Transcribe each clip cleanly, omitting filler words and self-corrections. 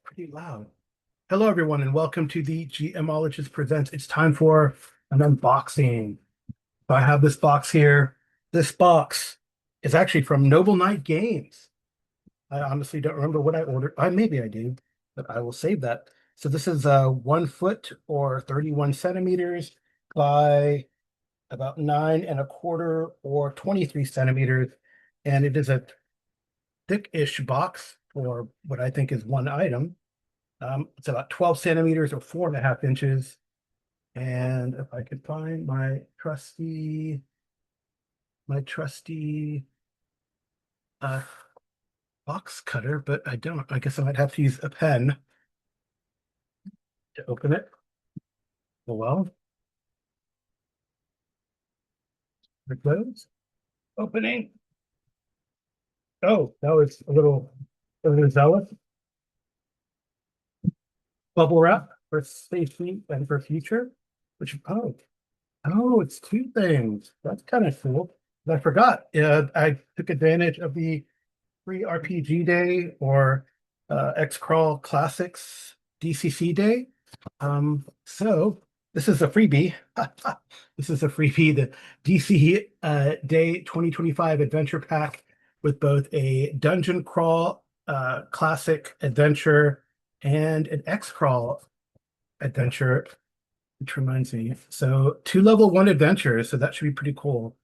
Pretty loud. Hello, everyone, and welcome to the GMologist Presents. It's time for an unboxing. So I have this box here. This box is actually from Noble Knight Games. I honestly don't remember what I ordered. Maybe I do, but I will save that. So this is 1 foot or 31 centimeters by about 9 1/4 or 23 centimeters. And it is a thick-ish box for what I think is one item. It's about 12 centimeters or 4.5 inches. And if I could find my trusty uh, box cutter, but I don't. I guess I might have to use a pen to open it. Oh well, there it goes. Opening. Oh, that was a little zealous. Bubble wrap for safety and for future. Which it's two things. That's kind of cool. I forgot. I took advantage of the free RPG Day or X-Crawl Classics DCC Day. So this is a freebie. This is a freebie, the DC Day 2025 Adventure Pack with both a Dungeon Crawl Classic Adventure and an X-Crawl Adventure, which reminds me. So 2 level 1 adventures, so that should be pretty cool.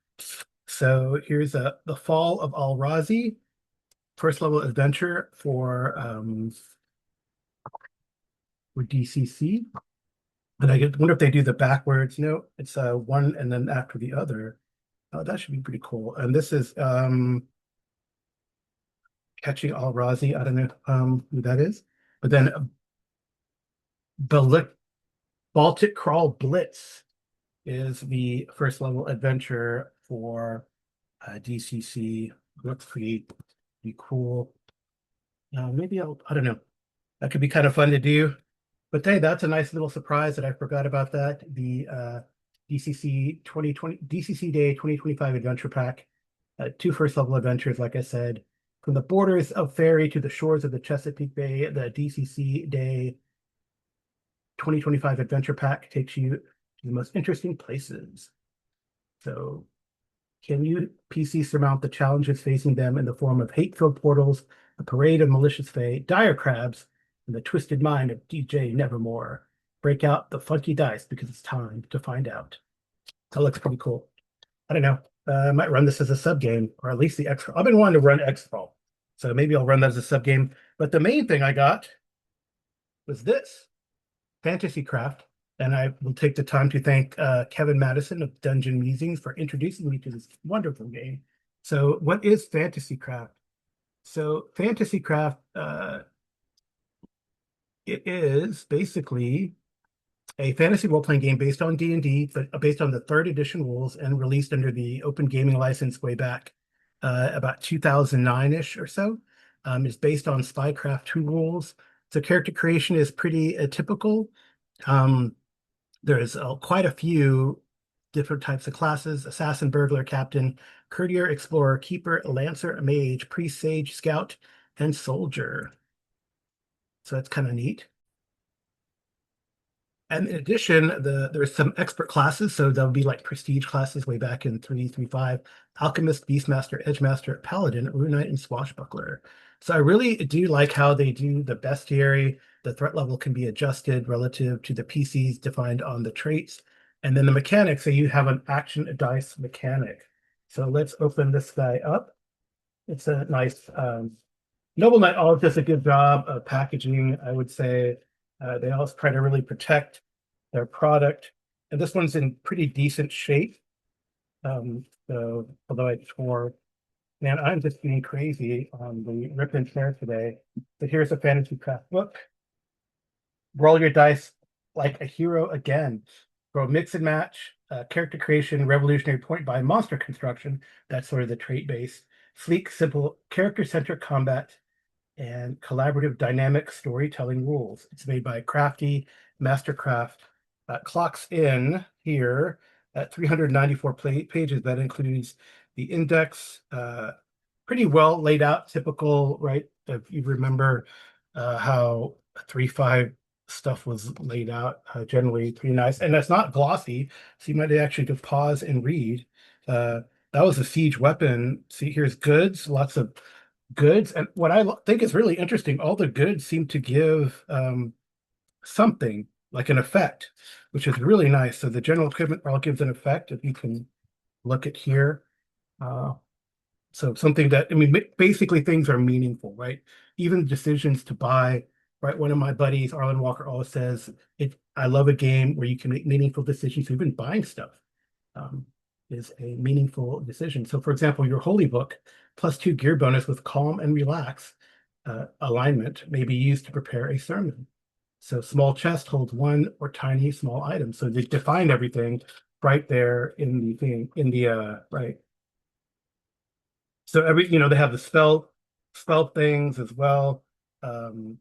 So here's the Fall of Al-Razi, first level adventure for DCC. And wonder if they do the backwards. No, it's one and then after the other. Oh, that should be pretty cool. And this is Catching Al Razi. I don't know who that is. But then Baltic Crawl Blitz is the first level adventure for DCC. Looks pretty cool. Maybe I don't know. That could be kind of fun to do. But hey, that's a nice little surprise that I forgot about that. The DCC 2020 DCC Day 2025 Adventure Pack. 2 first level adventures, like I said. From the borders of Ferry to the shores of the Chesapeake Bay, the DCC Day 2025 Adventure Pack takes you to the most interesting places. So, can you PC surmount the challenges facing them in the form of hate-filled portals, a parade of malicious fae, dire crabs, and the twisted mind of DJ Nevermore? Break out the funky dice because it's time to find out. That looks pretty cool. I don't know. I might run this as a sub game, or at least the X. I've been wanting to run X-Crawl, so maybe I'll run that as a sub game. But the main thing I got was this Fantasy Craft, and I will take the time to thank Kevin Madison of Dungeon Musings for introducing me to this wonderful game. So, what is Fantasy Craft? So, Fantasy Craft, it is basically a fantasy role-playing game based on D&D, but based on the 3rd edition rules and released under the Open Gaming License way back about 2009-ish or so. It's based on Spycraft 2 rules. So character creation is pretty typical. There's quite a few different types of classes: assassin, burglar, captain, courtier, explorer, keeper, lancer, mage, priest, sage, scout, and soldier. So that's kind of neat. And in addition, there's some expert classes, so there'll be like prestige classes way back in 3.3.5: Alchemist, Beastmaster, Edgemaster, Paladin, Rune Knight, and Swashbuckler. So I really do like how they do the bestiary. The threat level can be adjusted relative to the PCs defined on the traits. And then the mechanics, so you have an action dice mechanic. So let's open this guy up. It's a nice Noble Knight always does a good job of packaging, I would say. They always try to really protect their product. And this one's in pretty decent shape. So although I tore, man, I'm just being crazy on the rip and tear today. So here's a Fantasy Craft book. Roll your dice like a hero again. Roll mix and match, character creation, revolutionary point by monster construction. That's sort of the trait base. Sleek, simple, character-centric combat, and collaborative dynamic storytelling rules. It's made by Crafty Mastercraft. Clocks in here at 394 pages. That includes the index, pretty well laid out, typical, right? If you remember how 3-5 stuff was laid out. Generally pretty nice, and that's not glossy, so you might actually just pause and read. Uh, that was a siege weapon. See, here's goods, lots of goods, and what I think is really interesting, all the goods seem to give something like an effect, which is really nice. So the general equipment all gives an effect. If you can look at here. Uh, so something that, I mean, basically things are meaningful, right? Even decisions to buy, right? One of my buddies, Arlen Walker, always says, I love a game where you can make meaningful decisions. Even buying stuff um, is a meaningful decision. So, for example, your holy book +2 gear bonus with calm and relax alignment may be used to prepare a sermon. So small chest holds one or tiny small item. So they define everything right there in the thing, in the right. So they have the spell things as well. Um,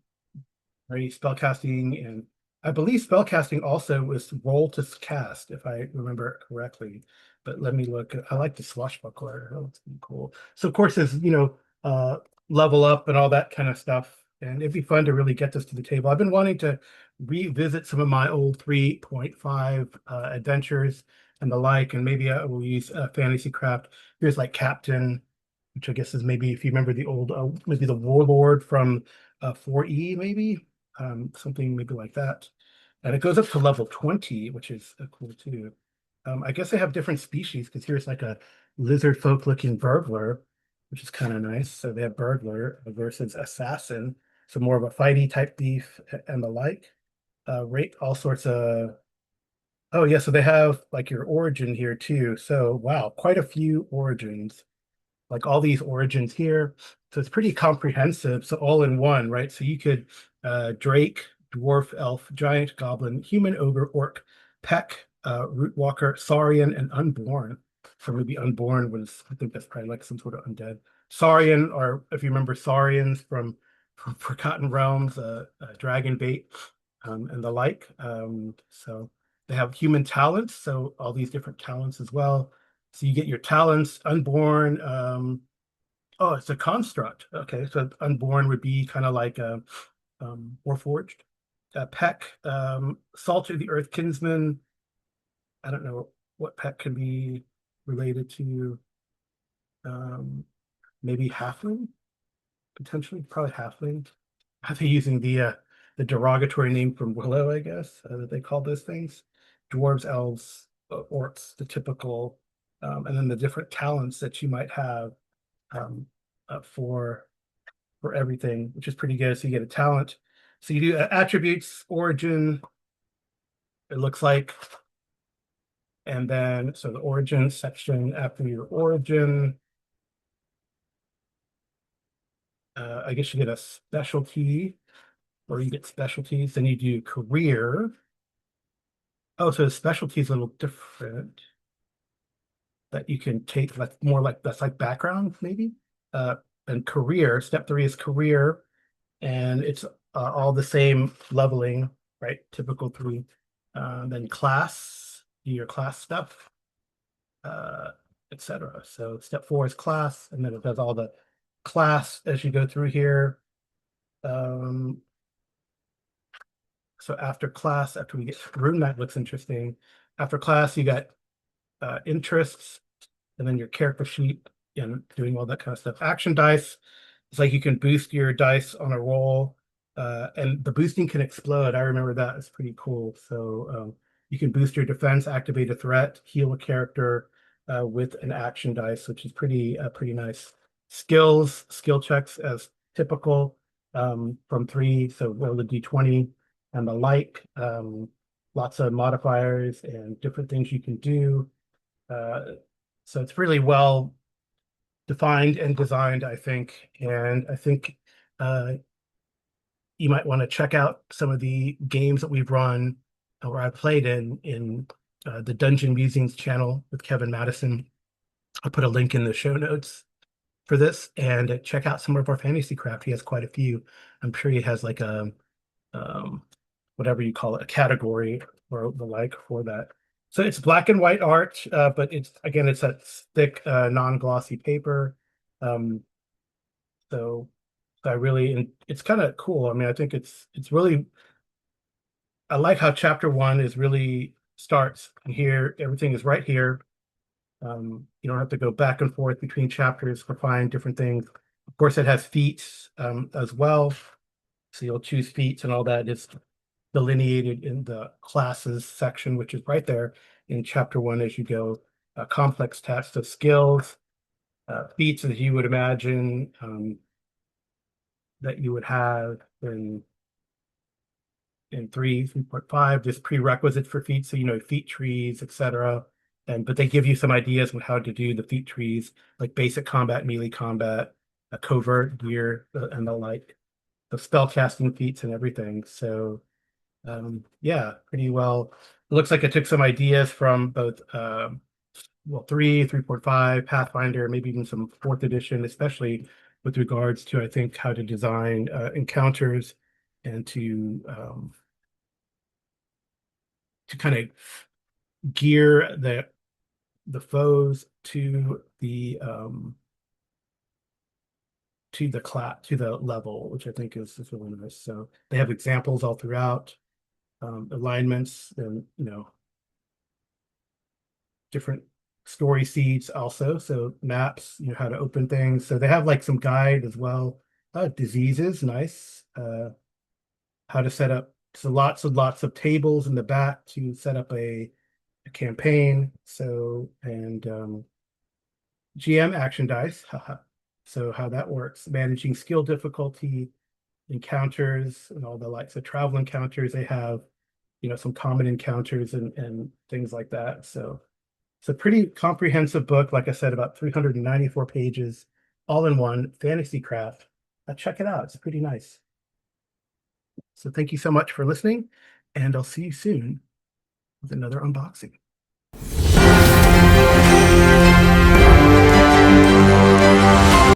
right? Spell casting, and I believe spell casting also was roll to cast, if I remember correctly. But let me look. I like the swashbuckler. That looks pretty cool. So of course, there's level up and all that kind of stuff. And it'd be fun to really get this to the table. I've been wanting to revisit some of my old 3.5 adventures and the like, and maybe I will use Fantasy Craft. Here's like Captain, which I guess is maybe if you remember the old, maybe the Warlord from 4E, maybe something maybe like that. And it goes up to level 20, which is cool too. I guess they have different species because here's like a lizard folk looking burglar, which is kind of nice. So they have burglar versus assassin, so more of a fighty type thief and the like. Rate all sorts of. Oh yeah, so they have like your origin here too. So wow, quite a few origins, like all these origins here. So it's pretty comprehensive. So all in one, right? So you could Drake, dwarf, elf, giant, goblin, human, ogre, orc, peck, root walker, saurian, and unborn. So maybe unborn was, I think that's probably like some sort of undead. Saurian, or if you remember Saurians from Forgotten Realms, dragon bait, and the like. So they have human talents, so all these different talents as well. So you get your talents, unborn. Oh, it's a construct. Okay, so unborn would be kind of like a Warforged. Peck, Salt of the Earth Kinsman. I don't know what Peck can be related to. Um, maybe Halfling, potentially, probably Halfling. Are they using the derogatory name from Willow, I guess, that they call those things? Dwarves, elves, orcs, the typical, and then the different talents that you might have um, for everything, which is pretty good. So you get a talent. So you do attributes, origin, it looks like, and then so the origin section after your origin, I guess you get a specialty, or you get specialties. Then you do career. Oh, so the specialty is a little different. That you can take like more like that's like background maybe. Uh, and career. Step 3 is career, and it's all the same leveling, right? Typical 3. Then class, do your class stuff, uh, etc. So step 4 is class, and then it does all the class as you go through here. Um, so after class, after we get room, that looks interesting. After class, you got interests, and then your character sheet and doing all that kind of stuff. Action dice, it's like you can boost your dice on a roll, and the boosting can explode. I remember that. It's pretty cool. So you can boost your defense, activate a threat, heal a character with an action dice, which is pretty nice. Skills, skill checks as typical from 3. So roll the d20 and the like. Lots of modifiers and different things you can do. Uh, so it's really well defined and designed, I think. And I think uh, you might want to check out some of the games that we've run or I played in the Dungeon Musings channel with Kevin Madison. I'll put a link in the show notes for this, and check out some of our fantasy craft. He has quite a few. I'm sure he has like a um, whatever you call it, a category or the like for that. So it's black and white art, but it's again, it's a thick, non-glossy paper. Um, so I really, and it's kind of cool. I mean, I think it's really, I like how chapter one is really starts here. Everything is right here. You don't have to go back and forth between chapters to find different things. Of course, it has feats as well. So you'll choose feats and all that is delineated in the classes section, which is right there in chapter one as you go. Complex tests of skills, feats as you would imagine that you would have in 3.5, there's prerequisites for feats, so you know, feat trees, etc. And but they give you some ideas on how to do the feat trees, like basic combat, melee combat, a covert gear, and the like, the spell casting feats and everything. So yeah, pretty well. It looks like it took some ideas from both well, 3.5, Pathfinder, maybe even some fourth edition, especially with regards to, I think, how to design encounters and to kind of gear the foes to the class to the level, which I think is really nice. So they have examples all throughout, alignments, and you know, different story seeds also. So maps, you know, how to open things. So they have like some guide as well. Diseases, nice. How to set up, so lots and lots of tables in the back to set up a campaign. So and GM action dice. Haha. So how that works, managing skill difficulty, encounters, and all the like. So travel encounters, they have, you know, some common encounters and things like that. So it's a pretty comprehensive book. Like I said, about 394 pages, all in one, fantasy craft. Check it out. It's pretty nice. So thank you so much for listening, and I'll see you soon with another unboxing.